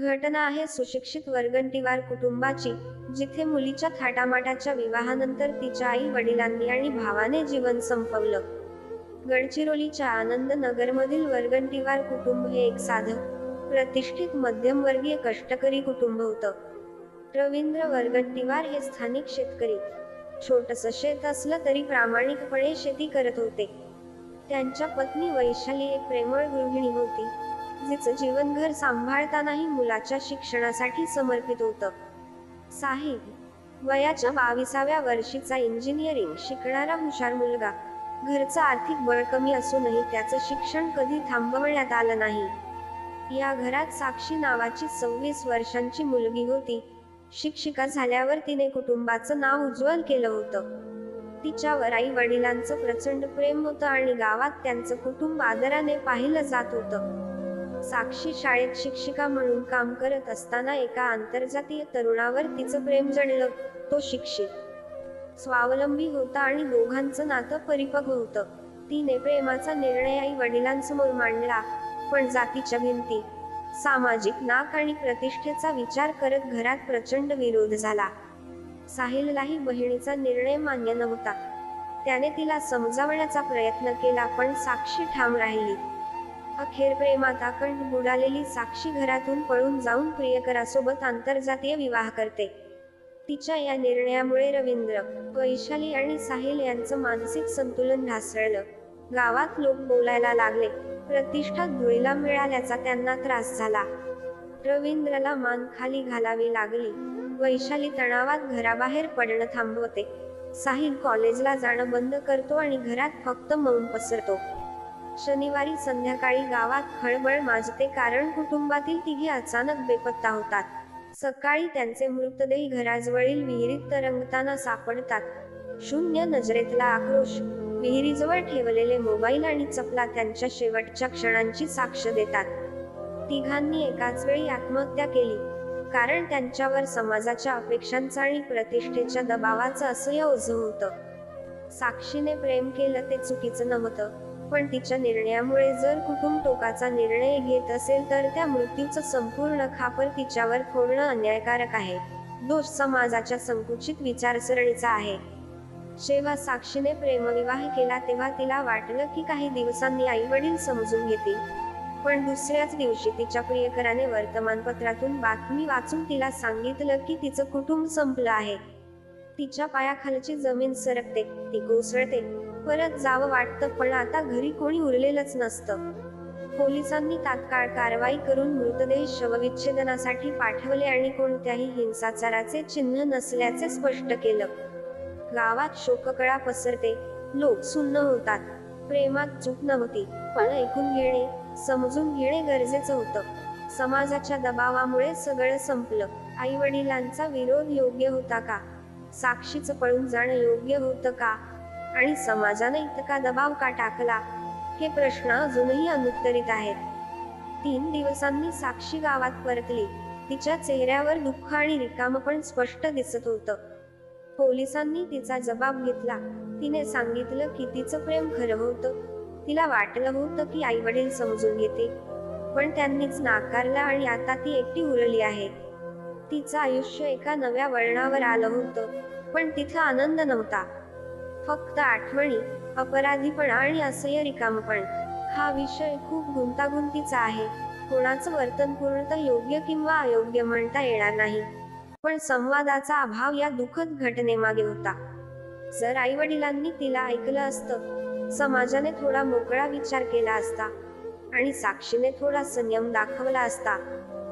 घटना आहे सुशिक्षित वर्गणीवार कुटुंबाची, जिथे मुलीच्या थाटामाटाच्या विवाहानंतर तिच्या आई वडिलांनी आणि भावाने जीवन संपवलं. गडचिरोलीच्या आनंद नगरमधील वर्गणीवार कुटुंब हे एक साधं, प्रतिष्ठित मध्यमवर्गीय कष्टकरी कुटुंब होतं. रवींद्र वरगट्टीवार हे स्थानिक शेतकरी. छोटंसं शेत असलं तरी प्रामाणिकपणे शेती करत होते. त्यांच्या पत्नी वैशाली एक प्रेमळ गृहिणी होती, जिचं जीवन घर सांभाळतानाही मुलाच्या शिक्षणासाठी समर्पित होतं. साहिल, वयाच्या 22व्या वर्षीचा इंजिनिअरिंग शिकणारा हुशार मुलगा. घरचं आर्थिक बळ कमी असूनही त्याचं शिक्षण कधी थांबवण्यात आलं नाही. या घरात साक्षी नावाची 26 वर्षांची मुलगी होती. शिक्षिका झाल्यावर तिने कुटुंबाचं नाव उज्ज्वल केलं होतं. तिच्यावर आई वडिलांचं प्रचंड प्रेम होतं आणि गावात त्यांचं कुटुंब आदराने पाहिलं जात होतं. साक्षी शाळेत शिक्षिका म्हणून काम करत असताना एका आंतरजातीय तरुणावर तिचं प्रेम जडलं. तो शिक्षित, स्वावलंबी होता आणि दोघांचं नातं परिपक्व होतं. तिने प्रेमाचा निर्णय आई वडिलांसमोर मांडला, पण जातीच्या भिंती, सामाजिक नाक आणि प्रतिष्ठेचा विचार करत घरात प्रचंड विरोध झाला. साहिललाही बहिणीचा निर्णय मान्य नव्हता. त्याने तिला समजावण्याचा प्रयत्न केला, पण साक्षी ठाम राहिली. अखेर प्रेमात अकंठ बुडालेली साक्षी घरातून पळून जाऊन प्रियकरासोबत आंतरजातीय विवाह करते. तिच्या या निर्णयामुळे रवींद्र, वैशाली आणि साहिल यांचं मानसिक संतुलन ढासळलं. गावात लोक बोलायला लागले. प्रतिष्ठा धुळीला मिळाल्याचा त्यांना त्रास झाला. रवींद्रला मान खाली घालावी लागली. वैशाली तणावात घराबाहेर पडणं थांबवते. साहिल कॉलेजला जाणं बंद करतो आणि घरात फक्त मौन पसरतो. शनिवारी संध्याकाळी गावात खळबळ माजते, कारण कुटुंबातील तिघे अचानक बेपत्ता होतात. सकाळी त्यांचे मृतदेह घराजवळील विहिरीत तरंगताना सापडतात. शून्य नजरेतला आक्रोश, विहिरीजवळ ठेवलेले मोबाईल आणि चपला त्यांच्या शेवटच्या क्षणांची साक्ष देतात. तिघांनी एकाच वेळी आत्महत्या केली, कारण त्यांच्यावर समाजाच्या अपेक्षांचं आणि प्रतिष्ठेच्या दबावाचं असह्य ओझं होतं. साक्षीने प्रेम केलं ते चुकीचं नव्हतं, पण तिच्या निर्णयामुळे जर कुटुंब टोकाचा निर्णय घेत असेल तर त्या मृत्यूचं संपूर्ण खापर तिच्यावर फोडणं अन्यायकारक आहे. दोष समाजाच्या संकुचित विचारसरणीचा आहे. जेव्हा साक्षीने प्रेमविवाह केला तेव्हा तिला वाटलं की काही दिवसांनी आई वडील समजून घेतील, पण दुसऱ्याच दिवशी तिच्या प्रियकराने वर्तमानपत्रातून बातमी वाचून तिला सांगितलं की तिचं कुटुंब संपलं आहे. तिच्या पायाखालची जमीन सरकते, ती कोसळते. परत जावं वाटतं, पण आता घरी कोणी उरलेलंच नसतं. पोलिसांनी तात्काळ कारवाई करून मृतदेह शवविच्छेदनासाठी पाठवले आणि कोणत्याही हिंसाचाराचे चिन्ह नसल्याचे स्पष्ट केलं. गावात शोककळा पसरते. लोक सुन्न होतात. प्रेमात चूक नव्हती, पण ऐकून घेणे, समजून घेणे गरजेचं होतं. समाजाच्या दबावामुळे सगळं संपलं. आई वडिलांचा विरोध योग्य होता का? साक्षीचं पळून जाणं योग्य होतं का? आणि समाजाने इतका दबाव का टाकला? हे प्रश्न अजूनही अनुत्तरित आहेत. 3 दिवसांनी साक्षी गावात परतली. तिच्या चेहऱ्यावर दुःख आणि रिकामपण स्पष्ट दिसत होतं. पोलिसांनी तिचा जबाब घेतला. तिने सांगितलं की तिचं प्रेम खरं होतं. तिला वाटलं होतं की आई वडील समजून घेतील, पण त्यांनीच नाकारलं आणि आता ती एकटी उरली आहे. तिचं आयुष्य एका नव्या वळणावर आलं होतं, पण तिथं आनंद नव्हता. फक्त आठवणी, अपराधीपणा आणि असह्य रिकामपण. हा विषय खूप गुंतागुंतीचा आहे. कोणाचं वर्तन पूर्णतः योग्य किंवा अयोग्य म्हणता येणार नाही, पण संवादाचा अभाव या दुःखद घटनेमागे होता. जर आई वडिलांनी तिला ऐकलं असतं, समाजाने थोडा मोकळा विचार केला असता आणि साक्षीने थोडा संयम दाखवला असता,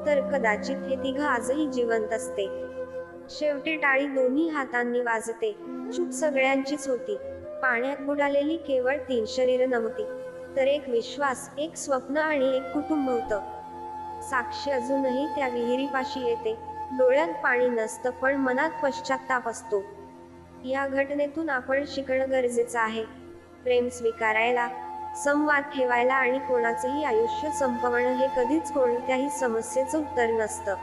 तर कदाचित हे तिघं आजही जिवंत असते. शेवटी टाळी दोन्ही हातांनी वाजते. चूक सगळ्यांचीच होती. पाण्यात बुडालेली केवळ 3 शरीरं नव्हती, तर एक विश्वास, एक स्वप्न आणि एक कुटुंब होतं. साक्षी अजूनही त्या विहिरीपाशी येते. डोळ्यात पाणी नसतं, पण मनात पश्चात्ताप असतो. या घटनेतून आपण शिकणं गरजेचं आहे. प्रेम स्वीकारायला, संवाद ठेवायला आणि कोणाचंही आयुष्य संपवणं हे कधीच कोणत्याही समस्येचं उत्तर नसतं.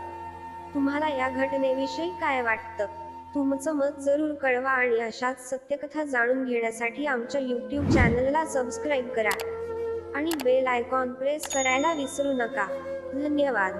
तुम्हाला या घटनेविषयी काय वाटतं? तुमचं मत जरूर कळवा आणि अशाच सत्यकथा जाणून घेण्यासाठी आमच्या YouTube चॅनलला सबस्क्राईब करा आणि बेल आयकॉन प्रेस करायला विसरू नका. धन्यवाद.